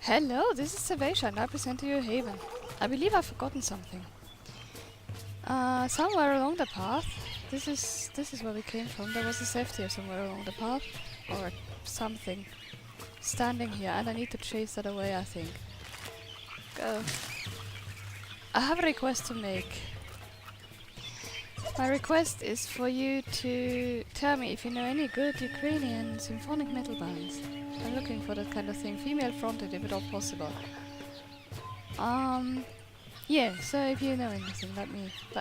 Hello, this is Salvation, and I present to you Haven. I believe I've forgotten something. Somewhere along the path, this is where we came from. There was a safety somewhere along the path, or something, standing here, and I need to chase that away, I think. Go. I have a request to make. My request is for you to tell me if you know any good Ukrainian symphonic metal bands. I'm looking for that kind of thing, female fronted if at all possible. Yeah, so if you know anything, let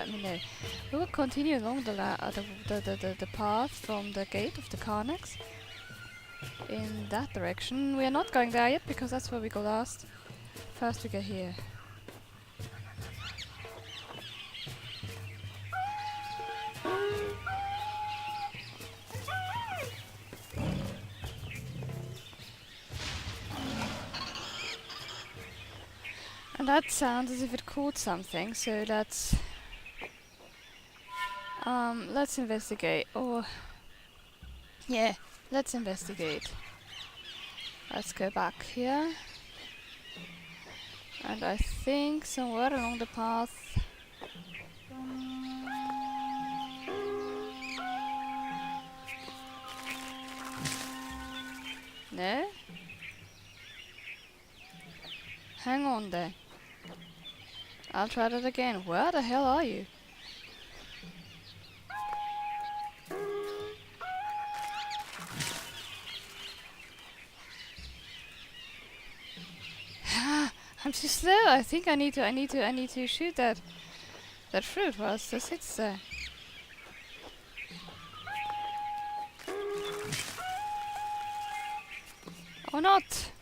me know. We will continue along the path from the gate of the Carnex in that direction. We are not going there yet because that's where we go last. First we go here. And that sounds as if it caught something, so let's investigate. Or yeah, let's investigate. Let's go back here. And I think somewhere along the path. No? Hang on there. I'll try that again. Where the hell are you? I'm too slow. I think I need to shoot that fruit whilst it sits there. Or not.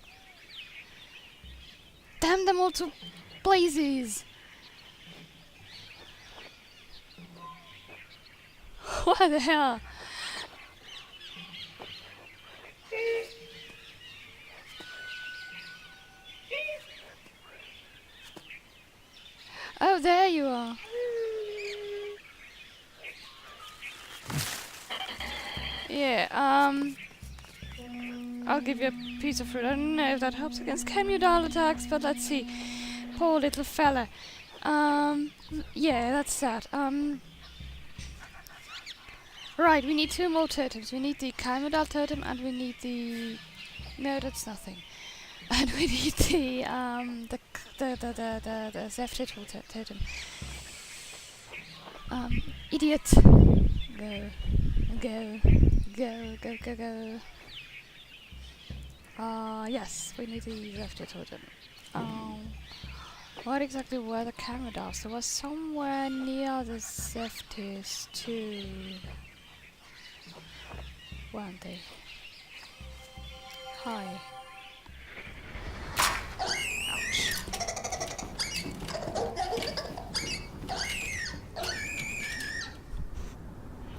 Damn them all to blazes! What the hell? Oh, there you are. Yeah, I'll give you a piece of fruit. I don't know if that helps against chemudal attacks, but let's see. Poor little fella. Yeah, that's that. Right, we need 2 more totems. We need the chemudal totem and we need the... No, that's nothing. And we need the Zephyr totem. Idiot. Go. Yes, we need the Zephyr totem. What exactly were the chemudals? There was somewhere near the Zephyrs too. Weren't they? Hi. Ouch.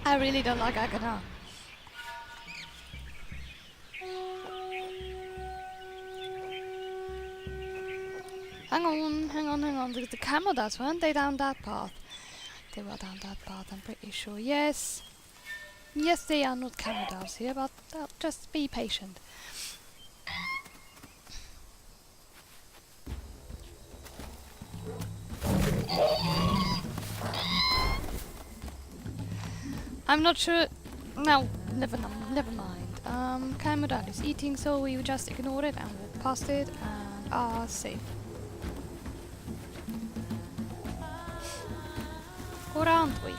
I really don't like Agana. Hang on. The chemudals, weren't they down that path? They were down that path, I'm pretty sure. Yes. Yes, they are not chemudals here, but just be patient. I'm not sure. No, never mind. Chemudal is eating, so we just ignore it and walk past it and are safe. Or aren't we?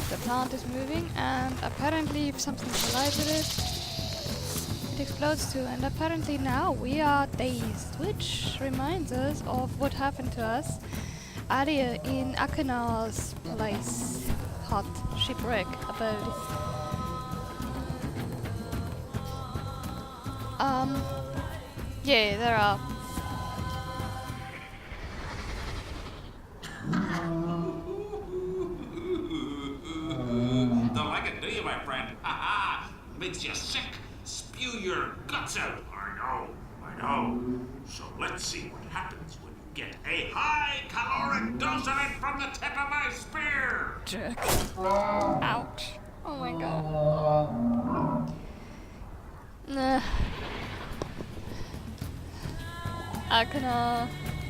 The plant is moving, and apparently if something collides with it, it explodes too, and apparently now we are dazed, which reminds us of what happened to us earlier in Akenar's place, hut, shipwreck, abode. Yeah, there are. Don't like it, do you, my friend? Ha ha! Makes you sick. Spew your guts out. I know. So let's see what happens when you get a high caloric dose of it from the tip of my spear! Jerk. Ouch. Oh my god. Nah. Akana,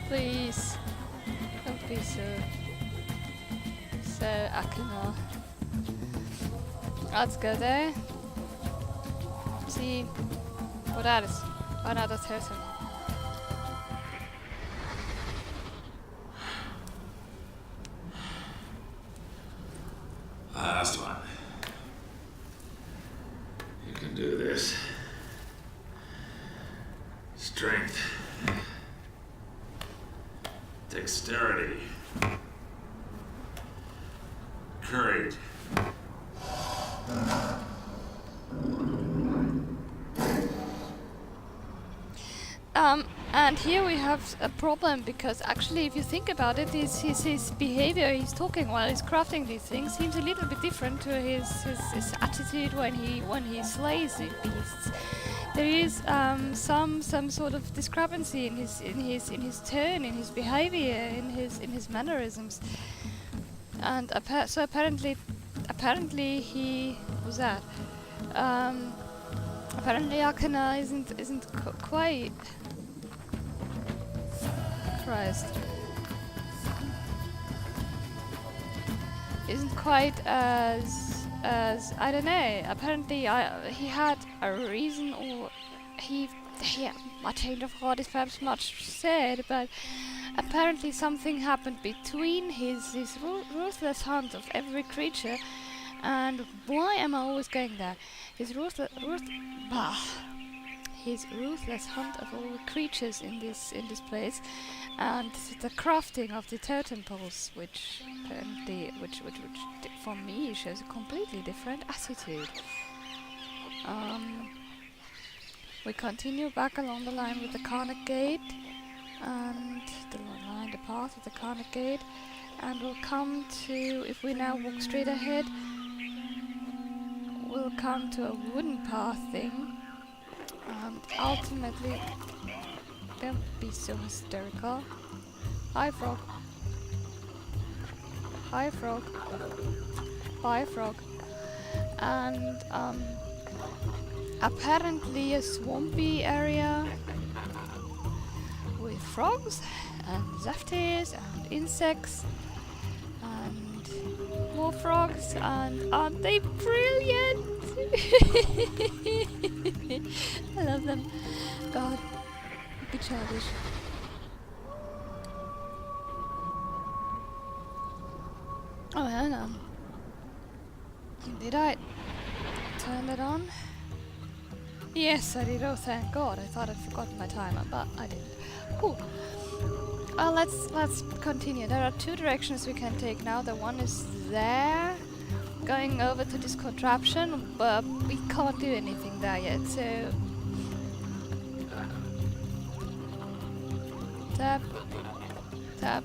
please. Don't be so Akana. Let's go there. See what that is. Another totem. Last one. You can do this. Strength. Dexterity. Courage. And here we have a problem because actually if you think about it, his behavior, he's talking while he's crafting these things seems a little bit different to his attitude when he slays the beasts. There is some sort of discrepancy in his tone, in his behavior, in his mannerisms. And so apparently he was that. Apparently Akana isn't quite. Christ. Isn't quite as I don't know. Apparently he had a reason, or my change of heart is perhaps much said, but apparently something happened between his ruthless hunt of every creature. And why am I always going there? His ruthless hunt of all the creatures in this place, and the crafting of the totem poles, which apparently, which for me shows a completely different attitude. We continue back along the line with the Karnak Gate, and the path of the Karnak Gate, and we'll come to, if we now walk straight ahead, we'll come to a wooden path thing, and ultimately, don't be so hysterical. Hi frog. Hi frog. Bye frog. And apparently a swampy area with frogs and zephyrs and insects and more frogs, and aren't they brilliant? I love them. God, be childish. Oh, hang on. Did I turn it on? Yes, I did. Oh, thank God. I thought I'd forgotten my timer, but I didn't. Cool. Let's continue. There are two directions we can take now. The one is there, going over to this contraption, but we can't do anything there yet, so... Tap. Tap.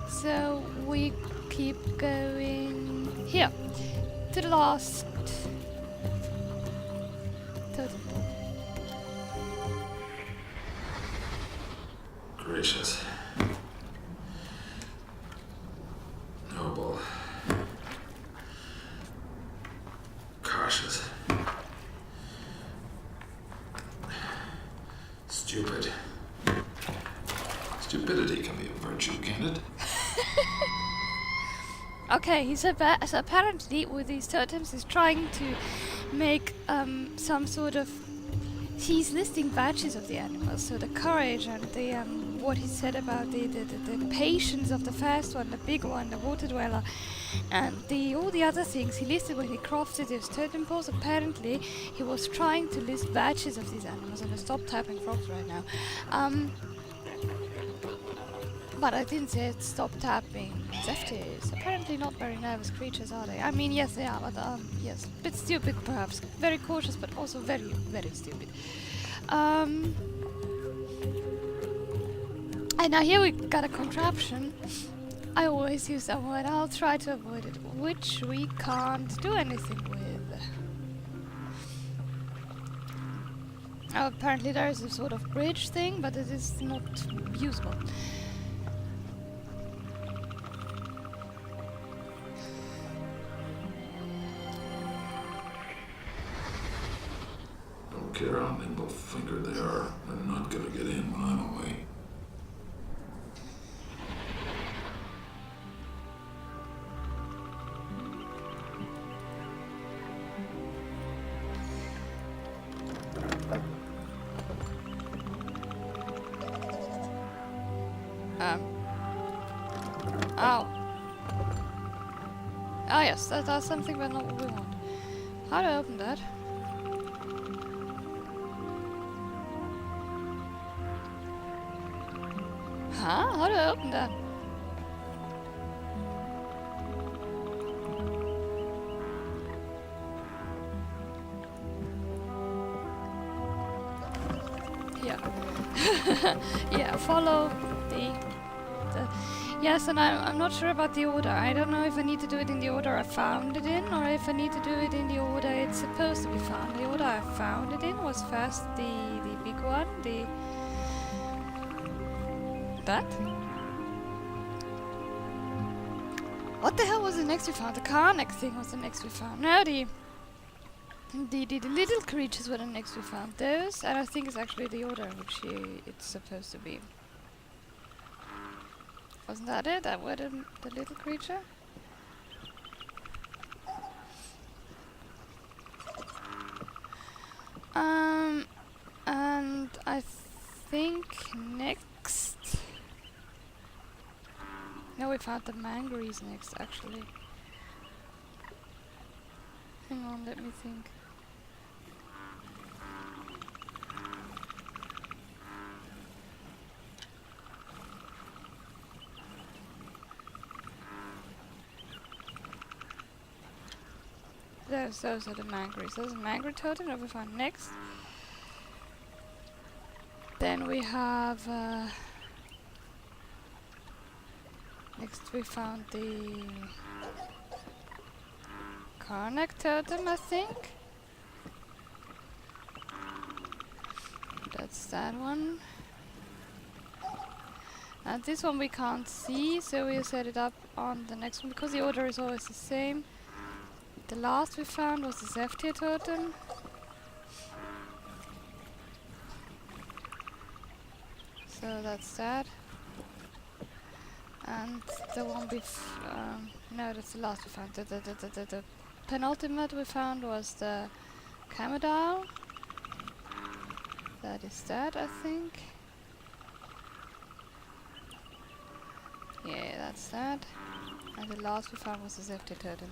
So we keep going here, to the last totem pole. Gracious. Noble. Cautious. Stupid. Stupidity can be a virtue, can't it? Okay, so apparently with these totems he's trying to make some sort of... He's listing badges of the animals, so the courage and the what he said about the patience of the first one, the big one, the water dweller, and all the other things he listed when he crafted his totem poles. Apparently he was trying to list badges of these animals, and I stopped typing frogs right now. But I didn't say stop tapping zephyrs. Apparently not very nervous creatures, are they? I mean, yes they are, but yes. Bit stupid perhaps. Very cautious, but also very, very stupid. And now here we got a contraption. I always use that word. I'll try to avoid it. Which we can't do anything with. Oh, apparently there is a sort of bridge thing, but it is not usable. Don't care how nimble-fingered they are. They're not gonna get in when I'm away. Oh. Ah, yes, that's something, but not what we want. How do I open that? Huh? How do I open that? Yeah. Yeah, follow the... Yes, and I'm not sure about the order. I don't know if I need to do it in the order I found it in, or if I need to do it in the order it's supposed to be found. The order I found it in was first the big one, that? What the hell was the next we found? The Karnak thing was the next we found. No, the little creatures were the next we found. Those, and I think it's actually the order in which it's supposed to be. Wasn't that it? That were the little creature? And I think next... No, we found the Mangrees next, actually. Hang on, let me think. Those are the Mangrees. Those are Mangree totem that we found next. Then we have... next we found the... Karnak totem, I think. That's that one. And this one we can't see, so we'll set it up on the next one, because the order is always the same. The last we found was the Zephyr totem. So that's that. And the one no, that's the last we found. The penultimate we found was the Camodile. That is that, I think. Yeah, that's that. And the last we found was the Zephyr totem.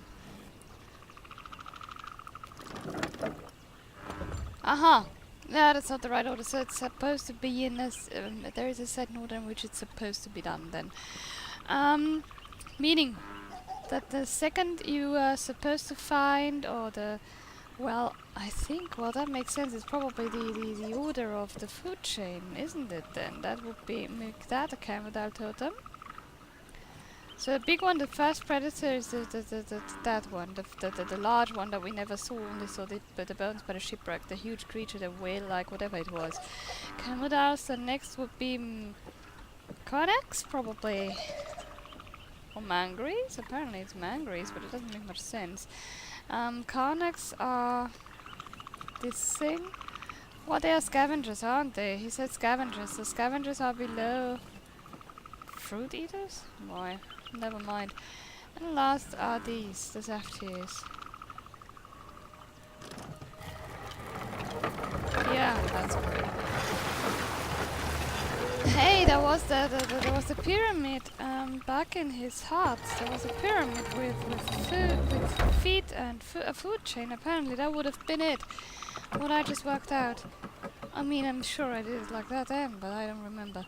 Aha! No, that's not the right order. So it's supposed to be in this. There is a certain order in which it's supposed to be done then. Meaning that the second you are supposed to find, or the... Well, I think, well, that makes sense. It's probably the order of the food chain, isn't it then? That would make that a Camodile totem. So the big one, the first predator, is that one, the large one that we never saw, only saw the bones by the shipwreck, the huge creature, the whale-like, whatever it was. Camodiles, the next would be Codex, probably. Or Mangrees? Apparently it's Mangrees, but it doesn't make much sense. Carnax are this thing. Well, they are scavengers, aren't they? He said scavengers. So scavengers are below fruit eaters? Why? Never mind. And last are these, the Zephyrs. Yeah, that's great. Hey, there was the pyramid back in his hut. There was a pyramid with feet and a food chain. Apparently, that would have been it. What I just worked out. I mean, I'm sure I did it like that then, but I don't remember.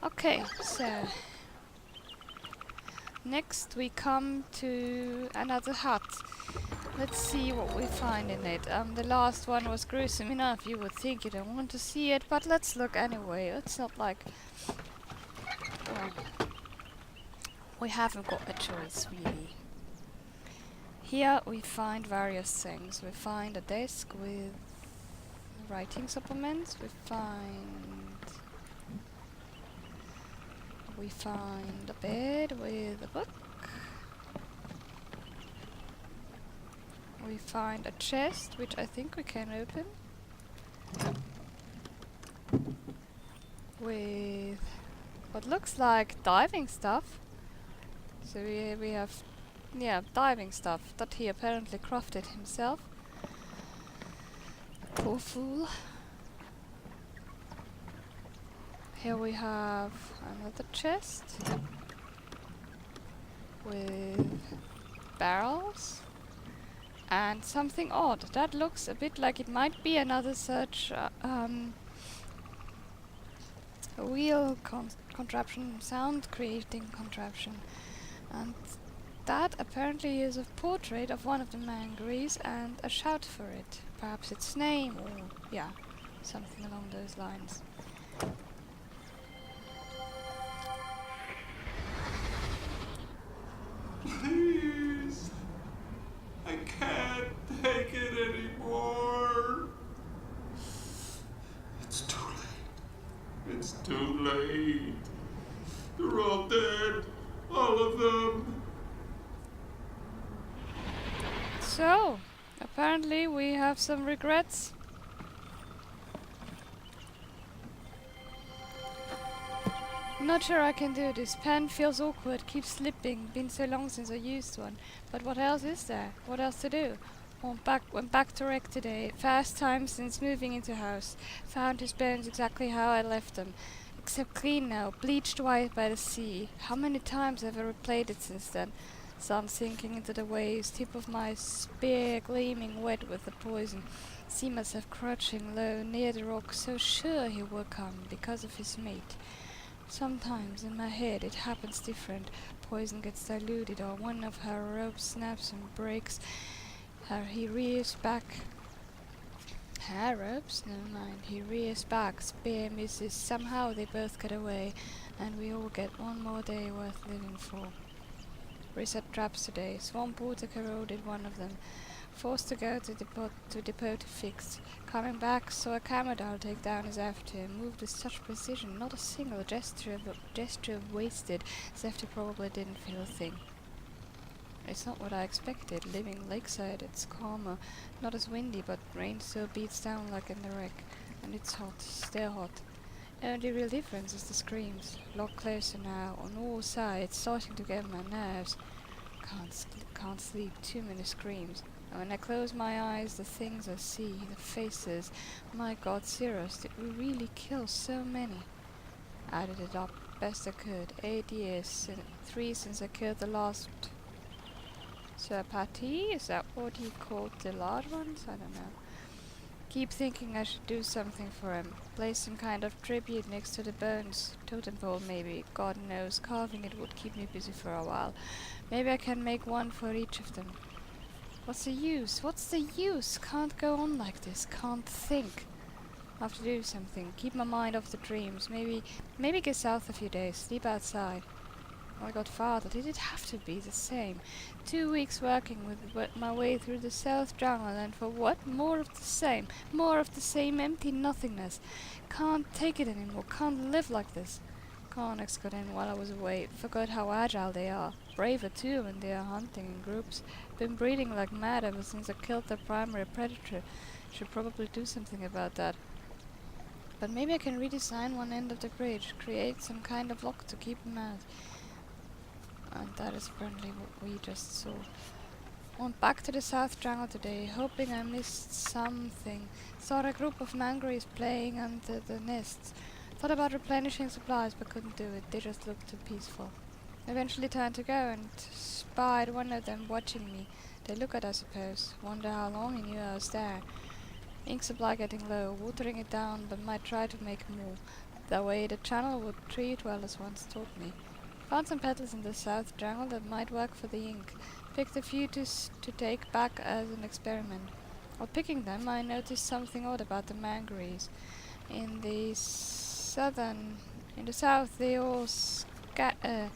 Okay, so next we come to another hut. Let's see what we find in it. The last one was gruesome enough. You would think you don't want to see it, but let's look anyway. It's not like... Well, we haven't got a choice, really. Here we find various things. We find a desk with writing supplements. We find a bed with a book. We find a chest, which I think we can open. With what looks like diving stuff. So we have, yeah, diving stuff that he apparently crafted himself. Poor fool. Here we have another chest with barrels and something odd. That looks a bit like it might be another such wheel contraption, sound creating contraption. And that apparently is a portrait of one of the Mangrees and a shout for it. Perhaps its name or, yeah, something along those lines. Please. I can't take it anymore. It's too late. It's too late. They're all dead. All of them. So, apparently we have some regrets. Not sure I can do this. Pen feels awkward, keeps slipping. Been so long since I used one. But what else is there? What else to do? Went back to Rec today. First time since moving into house. Found his bones exactly how I left them. Except clean now, bleached white by the sea. How many times have I replayed it since then? Sun sinking into the waves, tip of my spear gleaming wet with the poison. See myself crouching low near the rock, so sure he will come because of his mate. Sometimes in my head it happens different. Poison gets diluted or one of her ropes snaps and breaks. He rears back. Her ropes? Never mind. He rears back. Spear misses. Somehow they both get away. And we all get one more day worth living for. Reset traps today. Swamp water corroded one of them. Forced to go to depot to fix. Coming back, saw a camera take down his after. Moved with such precision, not a single gesture wasted. Safety probably didn't feel a thing. It's not what I expected. Living lakeside, it's calmer. Not as windy, but rain still beats down like in the wreck. And it's hot, still hot. Only real difference is the screams. A lot closer now, on all sides, starting to get on my nerves. Can't sleep, too many screams. And when I close my eyes, the things I see, the faces. My God, Cirrus, did we really kill so many? Added it up best I could. 8 years, 3 since I killed the last. Sir Patty, is that what he called the large ones? I don't know. Keep thinking I should do something for him. Place some kind of tribute next to the bones. Totem pole maybe. God knows, carving it would keep me busy for a while. Maybe I can make one for each of them. What's the use? What's the use? Can't go on like this. Can't think. Have to do something. Keep my mind off the dreams. Maybe get south a few days. Sleep outside. Oh my God, Father, did it have to be the same? 2 weeks working with my way through the South Jungle, and for what? More of the same. More of the same empty nothingness. Can't take it anymore. Can't live like this. Carnax got in while I was away. Forgot how agile they are. Braver too when they are hunting in groups. Been breeding like mad ever since I killed their primary predator. Should probably do something about that. But maybe I can redesign one end of the bridge. Create some kind of lock to keep them out. And that is apparently what we just saw. Went back to the South Jungle today, hoping I missed something. Saw a group of Mangrees playing under the nests. Thought about replenishing supplies but couldn't do it. They just looked too peaceful. Eventually turned to go and spied one of them watching me. They look at, I suppose. Wonder how long he knew I was there. Ink supply getting low. Watering it down, but might try to make more. That way the channel would treat well, as once taught me. Found some petals in the South Jungle that might work for the ink. Picked a few to take back as an experiment. While picking them, I noticed something odd about the Mangrees. In the south, they all scatter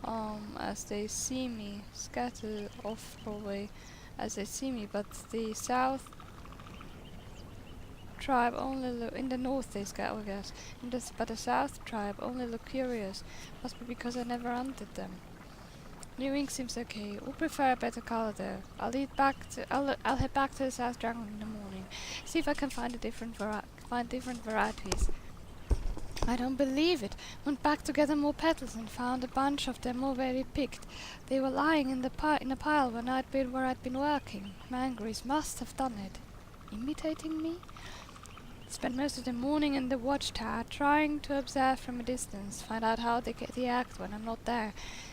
as they see me. Scatter off probably as they see me, but the south tribe only in the north they scout, I guess. But the south tribe only look curious. Must be because I never hunted them. New ink seems okay. Would prefer a better color though. I'll head back to the South Jungle in the morning. See if I can find different varieties. I don't believe it. Went back to gather more petals and found a bunch of them already picked. They were lying in a pile where I'd been working. Mangrees must have done it. Imitating me? Spent most of the morning in the watchtower, trying to observe from a distance, find out how they act when I'm not there.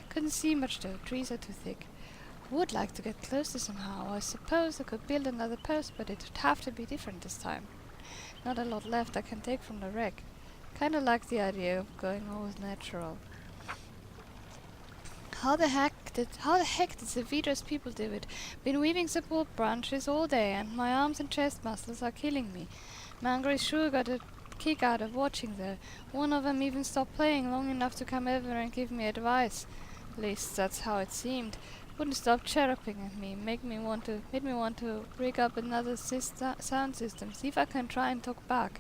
Couldn't see much though, trees are too thick. Would like to get closer somehow. I suppose I could build another post, but it'd have to be different this time. Not a lot left I can take from the wreck. Kinda like the idea of going always natural. How the heck did the Vidros people do it? Been weaving support branches all day and my arms and chest muscles are killing me. Mangrees sure got a kick out of watching though. One of them even stopped playing long enough to come over and give me advice. At least that's how it seemed. Wouldn't stop chirruping at me, made me want to rig up another sound system, see if I can try and talk back.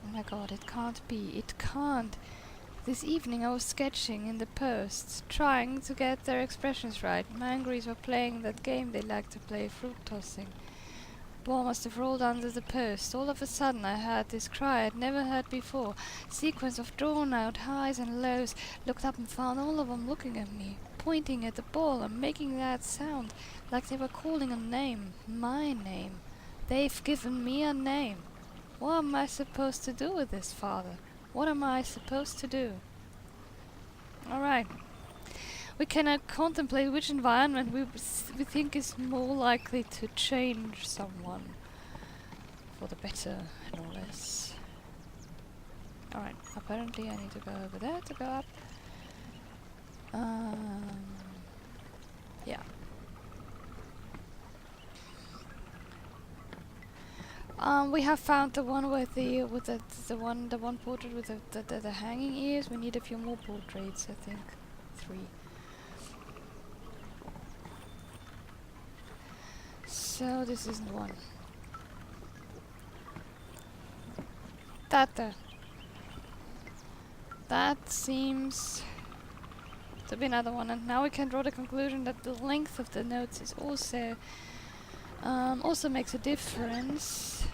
Oh my god, it can't be, it can't. This evening I was sketching in the posts, trying to get their expressions right. Mangrees were playing that game they like to play, fruit tossing. Ball must have rolled under the post. All of a sudden I heard this cry I'd never heard before. Sequence of drawn out highs and lows. Looked up and found all of them looking at me, pointing at the ball and making that sound, like they were calling a name. My name. They've given me a name. What am I supposed to do with this, Father? What am I supposed to do? Alright. We can contemplate which environment we think is more likely to change someone for the better and all less. Alright, apparently I need to go over there to go up. Yeah. We have found the one with the one portrait with the hanging ears. We need a few more portraits, I think. 3. So this isn't one. That seems to be another one, and now we can draw the conclusion that the length of the notes is also makes a difference.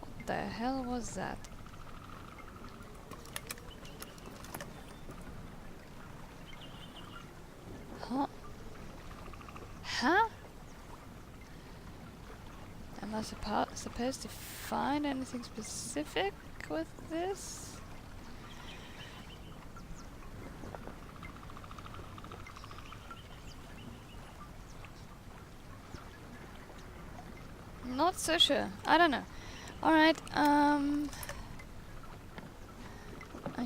What the hell was that? Huh? Huh? Am I supposed to find anything specific with this? Not so sure. I don't know. Alright, I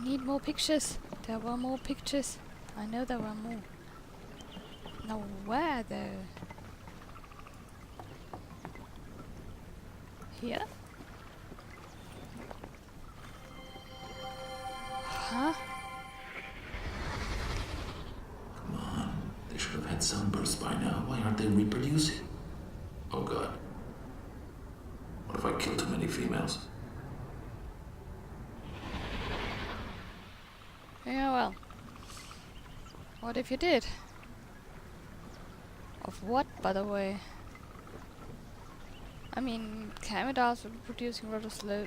need more pictures. There were more pictures. I know there were more. Now where though? Here? Huh? Come on. They should have had sunbursts by now. Why aren't they reproducing? Oh god. What if I kill too many females? Yeah, well. What if you did? Of what, by the way? I mean, camidals were producing rather slow.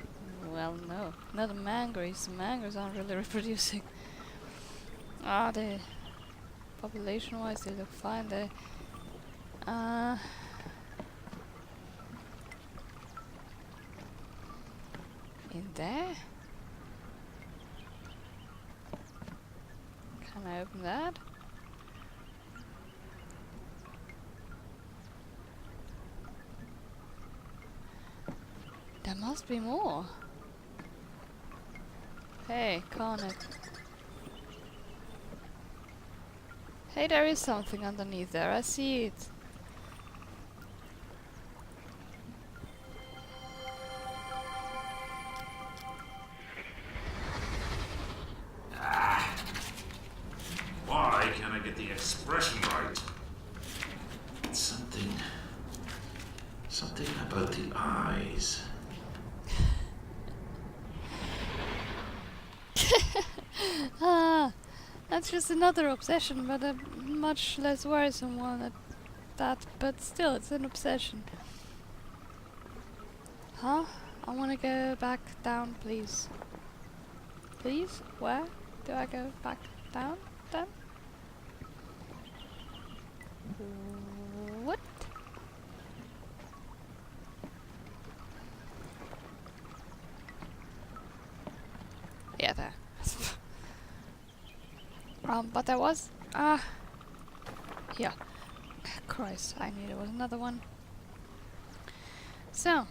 Well, no. Not the Mangrees. The Mangrees aren't really reproducing. Ah, they... population-wise, they look fine. They... in there? Can I open that? There must be more. Hey, Carnet. Hey, there is something underneath there. I see it. Why can't I get the expression right? Something about the eyes. Ah, that's just another obsession, but a much less worrisome one at that. But still, it's an obsession. Huh? I want to go back down, please. Please? Where do I go back down then? What? Yeah, there. But there was... here. Christ, I knew there was another one. So.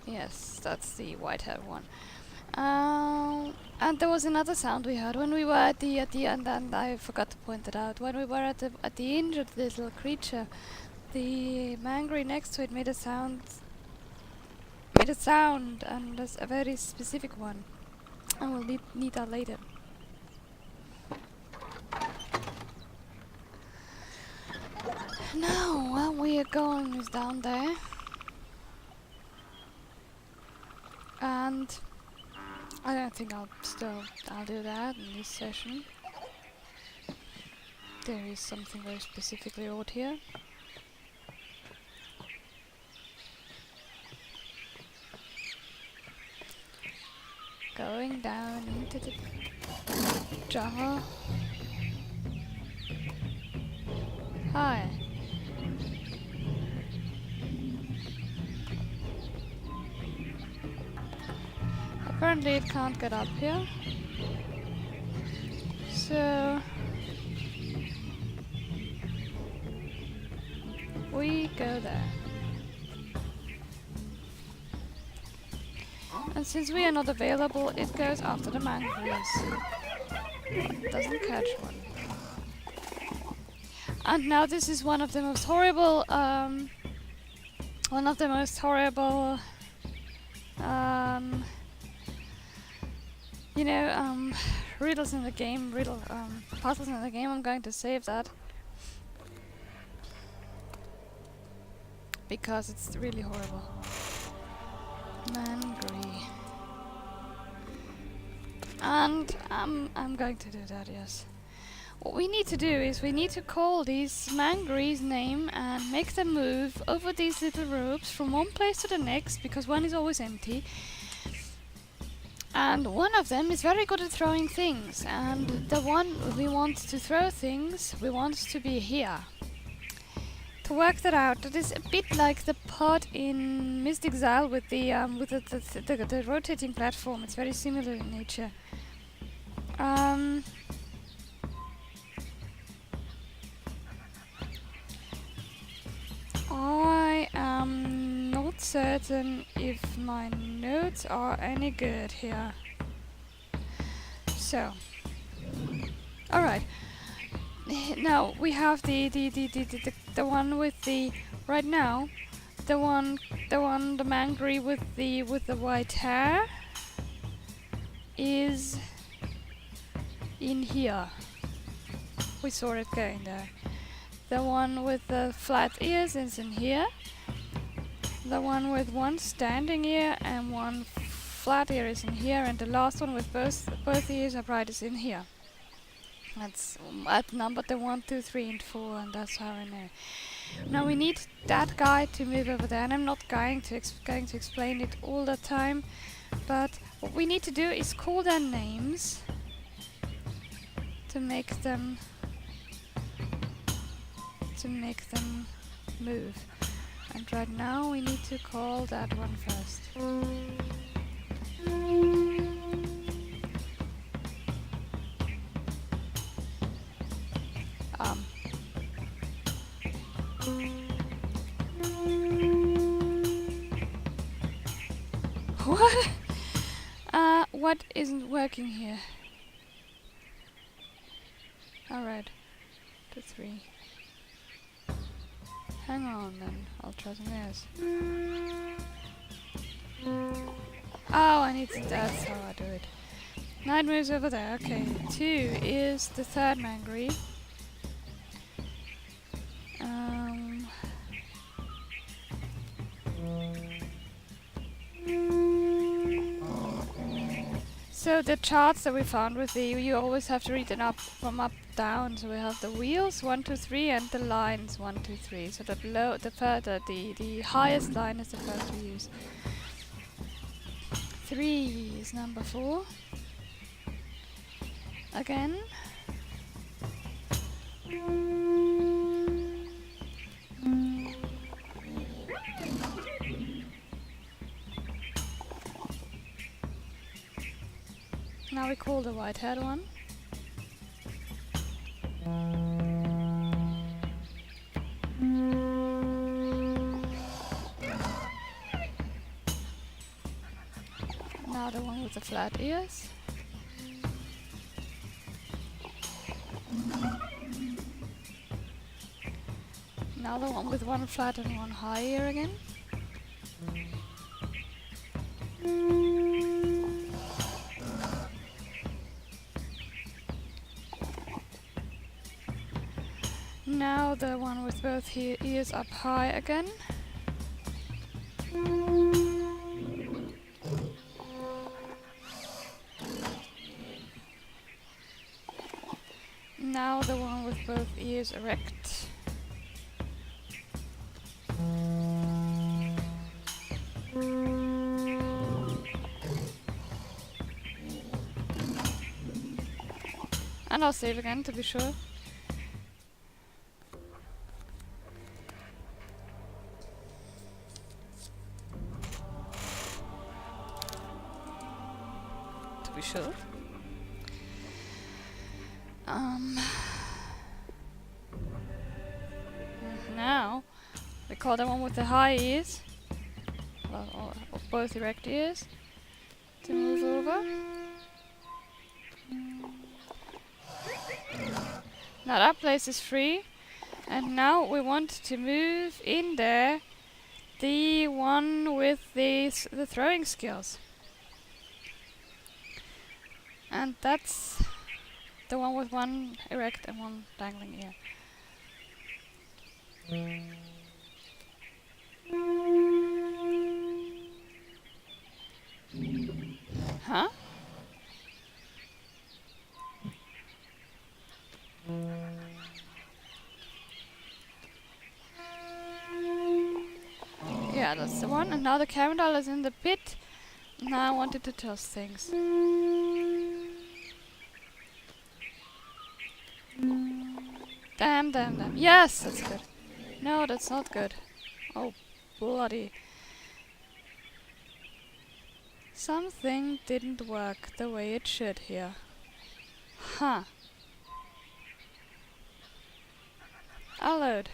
Yes, that's the white-haired one. And there was another sound we heard when we were at the end, and I forgot to point it out. When we were at the injured little creature, the Mangree next to it made a sound, and that's a very specific one. And we'll need that later. Now, where we are going is down there. And I don't think I'll do that in this session. There is something very specifically odd here. Going down into the jungle. Hi. Apparently it can't get up here. So we go there. And since we are not available, it goes after the Mangrees. It doesn't catch one. And now this is one of the most horrible, riddles in the game, puzzles in the game. I'm going to save that. Because it's really horrible. Mangree. And I'm going to do that, yes. What we need to do is we need to call these Mangrees' name and make them move over these little ropes from one place to the next, because one is always empty. And one of them is very good at throwing things, and the one we want to throw things, we want to be here. To work that out, that is a bit like the pod in Myst Exile with the rotating platform. It's very similar in nature. I am not certain if my notes are any good here. So, all right. Now we have the one with the right now, the Mangree with the white hair is in here. We saw it going there. The one with the flat ears is in here. The one with one standing ear and one flat ear is in here, and the last one with both ears upright is in here. I've numbered the 1, 2, 3, and 4, and that's how I know. Now we need that guy to move over there, and I'm not going to explain it all the time, but what we need to do is call their names to make them move. And right now we need to call that one first. What? What isn't working here? Alright. 2, 3. Hang on then, I'll try something else. Oh, I need to, that's how I do it. Night moves over there, okay. 2 is the third Mangree. So the charts that we found with the, you always have to read them up from up down. So we have the wheels 1, 2, 3 and the lines 1, 2, 3. So the below, the further, the highest line is the first we use. 3 is number 4. Again. Now we call the white-haired one. Now the one with the flat ears. Now the one with one flat and one high ear again. Now the one with both ears up high again. Now the one with both ears erect. And I'll save again to be sure. To be sure. Now we call the one with the high ears, or both erect ears, to move over. Now that place is free, and now we want to move in there the one with the throwing skills, and that's the one with one erect and one dangling ear. Huh? Yeah, that's the one. And now the Carandal is in the pit. Now I wanted to toss things. Damn, damn, damn. Yes, that's good. No, that's not good. Oh, bloody. Something didn't work the way it should here. Huh. I'll load.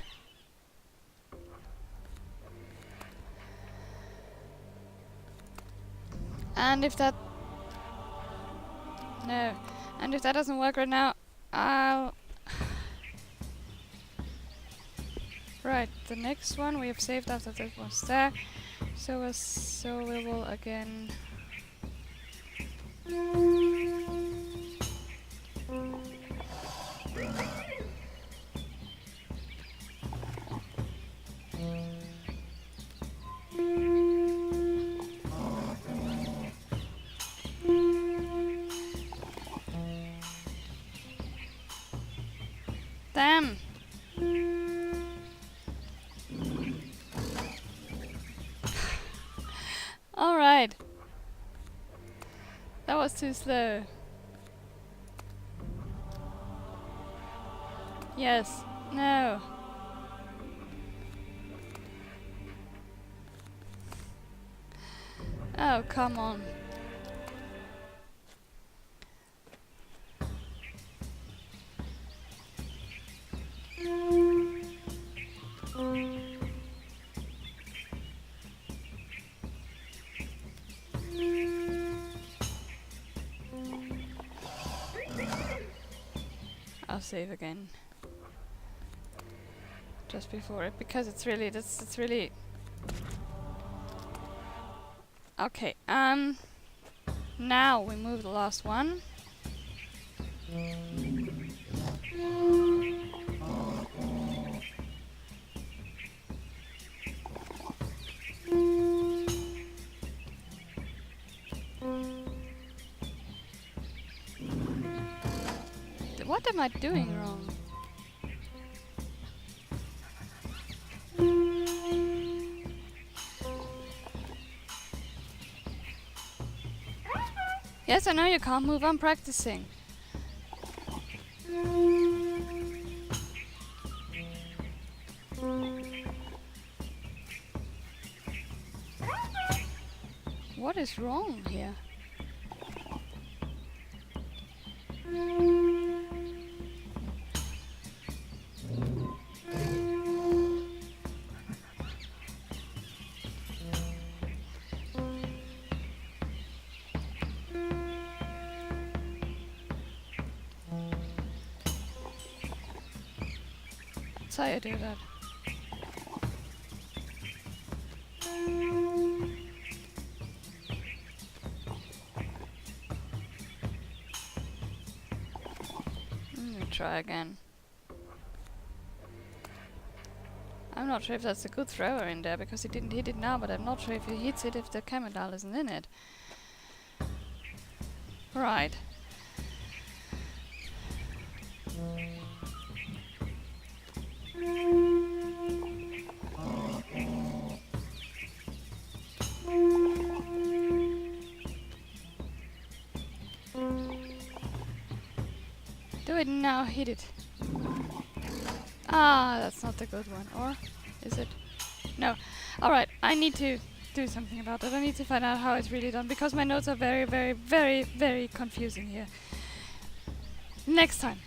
And if that... No. And if that doesn't work right now, I'll... Right, the next one we have saved after that was there. So we will again... Damn! Alright. That was too slow. Yes. No. Oh, come on. I'll save again. Just before it, because it's really, it's really... Okay, now we move the last one. am I doing wrong? Yes, I know you can't move, I'm practicing. What is wrong here? That's how you do that. Try again. I'm not sure if that's a good thrower in there because he didn't hit it now, but I'm not sure if he hits it if the chemidal isn't in it. Right. Do it now, hit it. Ah, that's not the good one. Or is it? No. Alright, I need to do something about it. I need to find out how it's really done because my notes are very, very, very, very confusing here. Next time.